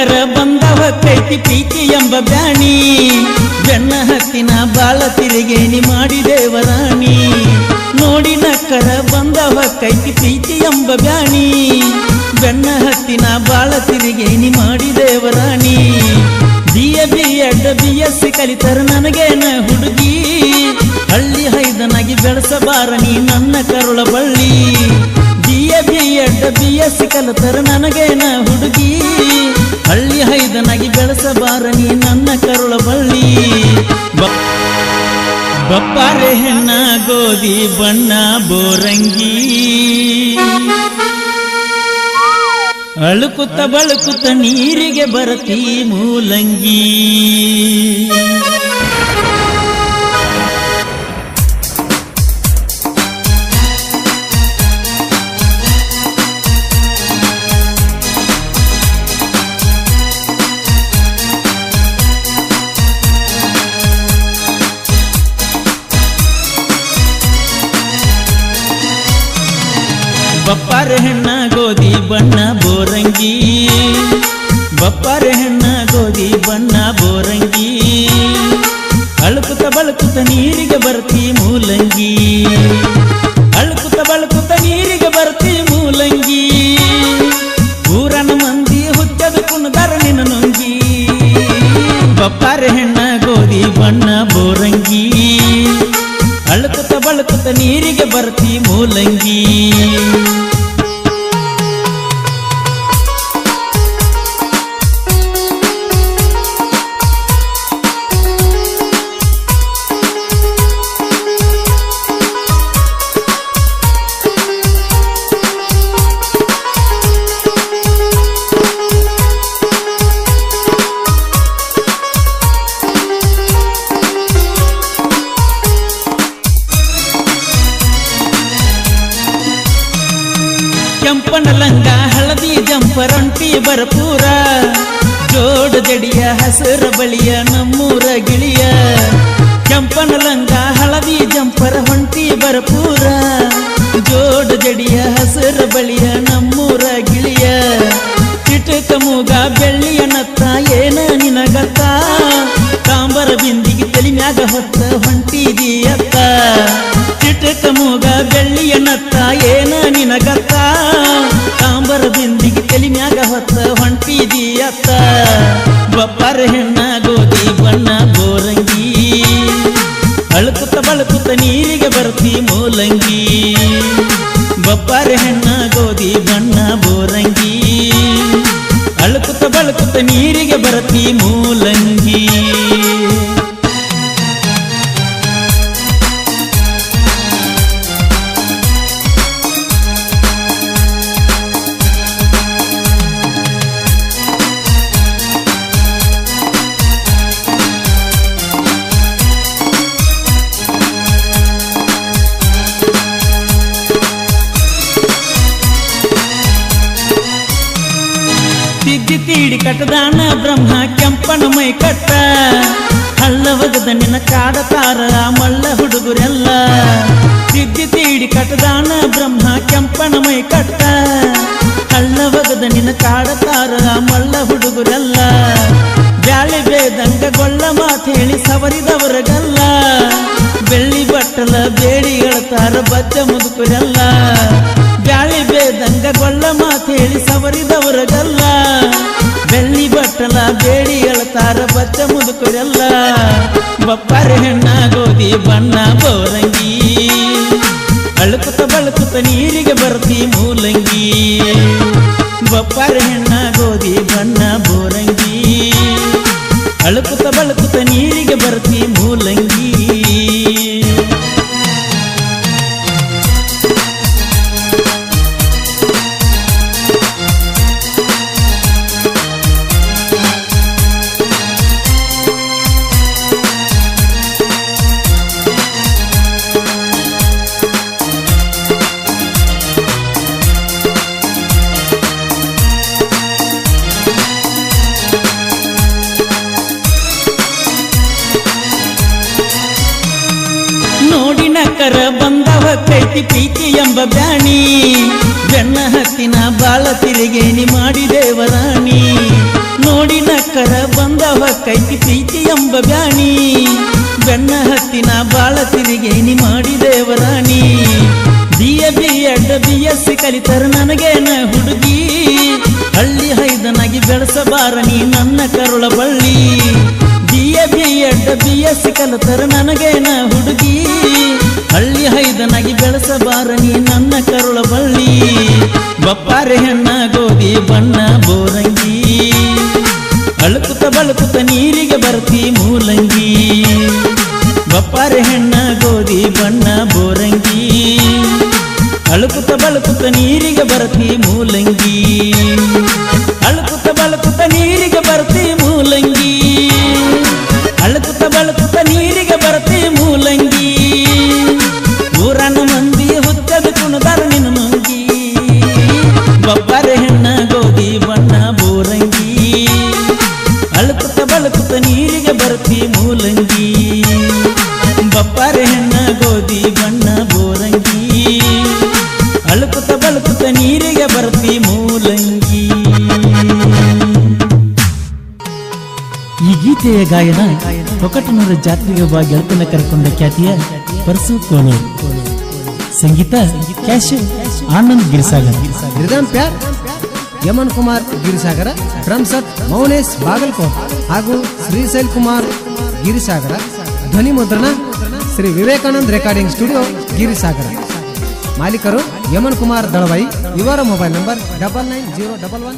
ನಕ್ಕರ ಬಂದವ ಕೈತಿ ಪ್ರೀತಿ ಎಂಬ ಬ್ಯಾಣಿ ಬೆನ್ನ ಹತ್ತಿನ ಬಾಳ ತಿರುಗೇನಿ ಮಾಡಿ ದೇವರಾಣಿ ನೋಡಿ ನಕ್ಕರ ಬಂದವ ಕೈತಿ ಪ್ರೀತಿ ಎಂಬ ಬ್ಯಾಣಿ ಬೆನ್ನ ಹತ್ತಿನ ಬಾಳ ತಿರುಗೇನಿ ಮಾಡಿ ದೇವರಾಣಿ BA BSc ಕಲಿತರ ನನಗೇನ ಹುಡುಗಿ ಹಳ್ಳಿ ಹೈದನಾಗಿ ಬೆಳೆಸಬಾರ ನೀ ನನ್ನ ಕರುಳ ಬಳ್ಳಿ BA BSc ಕಲಿತರ ನನಗೇನ ಹುಡುಗಿ ಹಳ್ಳಿ ಹೈದನಾಗಿ ಬೆಳೆಸಬಾರ ನೀ ನನ್ನ ಕರುಳ ಬಳ್ಳಿ ಬಪ್ಪಾರೆ ಹೆಣ್ಣ ಗೋಧಿ ಬಣ್ಣ ಬೋರಂಗಿ ಅಳುಕುತ್ತ ಬಳುಕುತ್ತ ನೀರಿಗೆ ಬರತಿ ಮೂಲಂಗಿ ಬಪ್ಪಾರೆ ಹೆಣ್ಣ ಗೋಧಿ ಬಣ್ಣ ಬೋರಂಗಿ ಬಪ್ಪಾರೆ ಹೆಣ್ಣ ಗೋಧಿ ಬಣ್ಣ ಬೋರಂಗಿ ಅಳುಕುತ್ತ ಬಳುಕುತ್ತ ನೀರಿಗೆ ಬರ್ತಿ ಮೂಲಂಗಿ ಅಳುಕುತ್ತ ಬಳುಕುತ್ತ ನೀರಿಗೆ ಬರ್ತಿ ಮೂಲಂಗಿ ಊರನ ಮಂದಿ ಹುಚ್ಚದ ಕುಣದಾರ ನಿನ್ನ ನುಂಗಿ ಬಪ್ಪಾರೆ ಹೆಣ್ಣ ಗೋಧಿ ಬಣ್ಣ ಬೋರಂಗಿ ಅಳುಕುತ್ತ ಬಳುಕುತ್ತ ನೀರಿಗೆ ಬರ್ತಿ ಮೂಲಂಗಿ ಕೆಂಪನ ಲಂಗ ಹಳದಿ ಜಂಪರಂಟಿ ಬರಪೂರ ಜೋಡ ಜಡಿಯ ಹಸಿರ ಬಳಿಯ ನಮ್ಮೂರ ಗಿಳಿಯ ಕೆಂಪನ ಲಂಗ ಹಳದಿ ಜಂಪರ ಹೊಂಟಿ ಬರಪೂರ ಜೋಡ ಜಡಿಯ ಹಸಿರ ಬಳಿಯ ನಮ್ಮೂರ ಗಿಳಿಯ ಚಿಟಕ ಮೂಗ ಬೆಳ್ಳಿಯ ನತ್ತ ಏನ ನಿನಗತ್ತ ತಾಂಬರ ಬಿಂದಿಗೆ ತಲಿ ಮ್ಯಾಗ ಹೊತ್ತ ಹೊಂಟಿದೀಯತ್ತ ಚಿಟಕ ಮೂಗ ಬೆಳ್ಳಿಯ ನತ್ತ ಏನ ನಿನಗತ್ತ ತಾಂಬರ ಬಿಂದಿಗೆ ತಲಿ ಮ್ಯಾಗ ಹೊತ್ತ ಹೊಂಟಿದೀಯತ್ತ ಬಪ್ಪಾರೆ ಹೆಣ್ಣ ಗೋಧಿ ಬಣ್ಣ ಬೋರಂಗಿ ಅಳುಕುತ್ತ ಬಳುಕುತ್ತ ನೀರಿಗೆ ಬರ್ತಿ ಮೂಲಂಗಿ ಬಪ್ಪಾರೆ ಹೆಣ್ಣ ಗೋಧಿ ಬಣ್ಣ ಬೋರಂಗಿ ಅಳುಕುತ್ತ ಬಳುಕುತ್ತ ನೀರಿಗೆ ಬರ್ತಿ ಮೂಲಂಗಿ ತಿದ್ದಿ ತೀಡಿ ಕಟ್ಟದಾನ ಬ್ರಹ್ಮ ಕೆಂಪನ ಮೈ ಕಟ್ಟ ಹಳ್ಳವಗದ ನಿನ್ನ ಕಾಡತಾರ ಮಳ್ಳ ಹುಡುಗರೆಲ್ಲ ತಿದ್ದಿ ತೀಡಿ ಕಟ್ಟದಾನ ಬ್ರಹ್ಮ ಕೆಂಪನ ಮೈ ಕಟ್ಟ ಹಳ್ಳವಗದ ನಿನ್ನ ಕಾಡತಾರ ಮಳ್ಳ ಹುಡುಗರೆಲ್ಲ ಬ್ಯಾಳಿ ಬೇದಂಗ ಗೊಳ್ಳ ಮಾತು ಹೇಳಿ ಸವರಿದವರಗಲ್ಲ ಬೆಳ್ಳಿ ಬಟ್ಟಲ ಬೇಡಿ ಹೇಳ್ತಾರ ಬಚ್ಚ ಮುದುಕರೆಲ್ಲ ಬ್ಯಾಳಿ ಬೇದಂಗ ಗೊಳ್ಳ ಮಾತು ಹೇಳಿ ಸವರಿದವರಗಲ್ಲ ಬೆಳ್ಳಿ ಬಟ್ಟಲ ಬೇಡಿ ಹೇಳ್ತಾರ ಬಚ್ಚ ಮುದುಕರೆಲ್ಲ ಬಪ್ಪಾರೆ ಹೆಣ್ಣ ಗೋಧಿ ಬಣ್ಣ ಬೋರಂಗಿ ಅಳುಕುತ್ತ ಬಳುಕುತ್ತ ನೀರಿಗೆ ಬರ್ತಿ ಮೂಲಂಗಿ ಬಪ್ಪಾರೆ ಹೆಣ್ಣ ಗೋಧಿ ಬಣ್ಣ ಬೋರಂಗಿ ಅಳುಕುತ್ತ ಬಳುಕುತ್ತ ನೀರಿಗೆ ಬರ್ತಿ ಮೂಲಂಗಿ ನಕ್ಕರ ಬಂದವ ಕೈತಿ ಪ್ರೀತಿ ಎಂಬ ಬ್ಯಾಣಿ ಬೆನ್ನ ಹತ್ತಿನ ಬಾಳ ತಿರುಗೇನಿ ಮಾಡಿ ದೇವರಾಣಿ ನೋಡಿ ನೋಡಿ ನಕ್ಕರ ಬಂದ ಹೊಕ್ಕೈತಿ ಪ್ರೀತಿ ಎಂಬ ಬ್ಯಾಣಿ ಬೆನ್ನ ಹತ್ತಿನ ಬಾಳ ತಿರುಗೇನಿ ಮಾಡಿ ದೇವರಾಣಿ BA ಕಲಿತರ ನನಗೇನ ಹುಡುಗಿ ಹಳ್ಳಿ ಹೈದನಾಗಿ ಬೆಳೆಸಬಾರ ನೀ ನನ್ನ ಕರುಳ ಬಳ್ಳಿ BA ಕಲಿತರ ನನಗೇನ ಹುಡುಗಿ ಹಳ್ಳಿ ಹೈದನಾಗಿ ಬೆಳೆಸಬಾರ ನೀ ನನ್ನ ಕರುಳ ಬಳ್ಳಿ ಬಪ್ಪಾರೆ ಹೆಣ್ಣ ಗೋಧಿ ಬಣ್ಣ ಬೋರಂಗಿ ಅಳುಕುತ್ತ ಬಳುಕುತ್ತ ನೀರಿಗೆ ಬರ್ತಿ ಮೂಲಂಗಿ ಬಪ್ಪಾರೆ ಹೆಣ್ಣ ಗೋಧಿ ಬಣ್ಣ ಬೋರಂಗಿ ಅಳುಕುತ್ತ ಬಳುಕುತ್ತ ನೀರಿಗೆ ಬರ್ತಿ ಮೂಲಂಗಿ ಅಳುಕುತ್ತ ಬಳುಕುತ್ತ ನೀರಿಗೆ ಬರ್ತಿ ಮೂಲಂಗಿ ಅಳುಕುತ್ತ ಬಳುಕುತ್ತ ನೀರಿಗೆ ಬರ್ತಿ ಮೂಲಂಗಿ ಊರನ್ನ ಮಂದಿ ಹುಚ್ಚದ ಕುಣದಾರ ನಿನ್ನ ಮಂಗಿ ಬಪ್ಪಾರೆ ಹೆಣ್ಣ ಗೋಧಿ ಬಣ್ಣ ಬೋರಂಗಿ ಅಳುಕುತ್ತ ಬಳುಕುತ್ತ ನೀರಿಗೆ ಬರ್ತಿ ಮೂಲಂಗಿ ಬಪ್ಪಾರೆ ಹೆಣ್ಣ ಗೋಧಿ ಬಣ್ಣ ಬೋರಂಗಿ ಅಳುಕುತ್ತ ಬಳುಕುತ್ತ ನೀರಿಗೆ ಬರ್ತಿ ಮೂಲಂಗಿ. ಈ ಗೀತೆಯ ಗಾಯನ ತೊಕಟನೂರ ಜಾತ್ರೆಗೆ ಬಾ ಗೆಳತನ ಕರ್ಕೊಂಡ ಖ್ಯಾತಿಯ ಪರಸು ಕೋಲೂರು. ಸಂಗೀತ ಕ್ಯಾಶ್ ಆನಂದ್ ಗಿರಿಸಾಗರ. ರಿದಮ್ ಪ್ಯಾರ್ ಯಮನ್ ಕುಮಾರ್ ಗಿರಿಸಾಗರ. ಡ್ರಮ್ ಸೆಟ್ ಮೌನೇಶ್ ಬಾಗಲಕೋಟ್ ಹಾಗೂ ಶ್ರೀಶೈಲ್ ಕುಮಾರ್ ಗಿರಿಸಾಗರ. ಧ್ವನಿ ಮುದ್ರಣ ಶ್ರೀ ವಿವೇಕಾನಂದ್ ರೆಕಾರ್ಡಿಂಗ್ ಸ್ಟುಡಿಯೋ ಗಿರಿಸಾಗರ. ಮಾಲೀಕರು ಯಮನ್ ಕುಮಾರ್ ದಳವಾಯಿ. ಇವರ ಮೊಬೈಲ್ ನಂಬರ್ 9901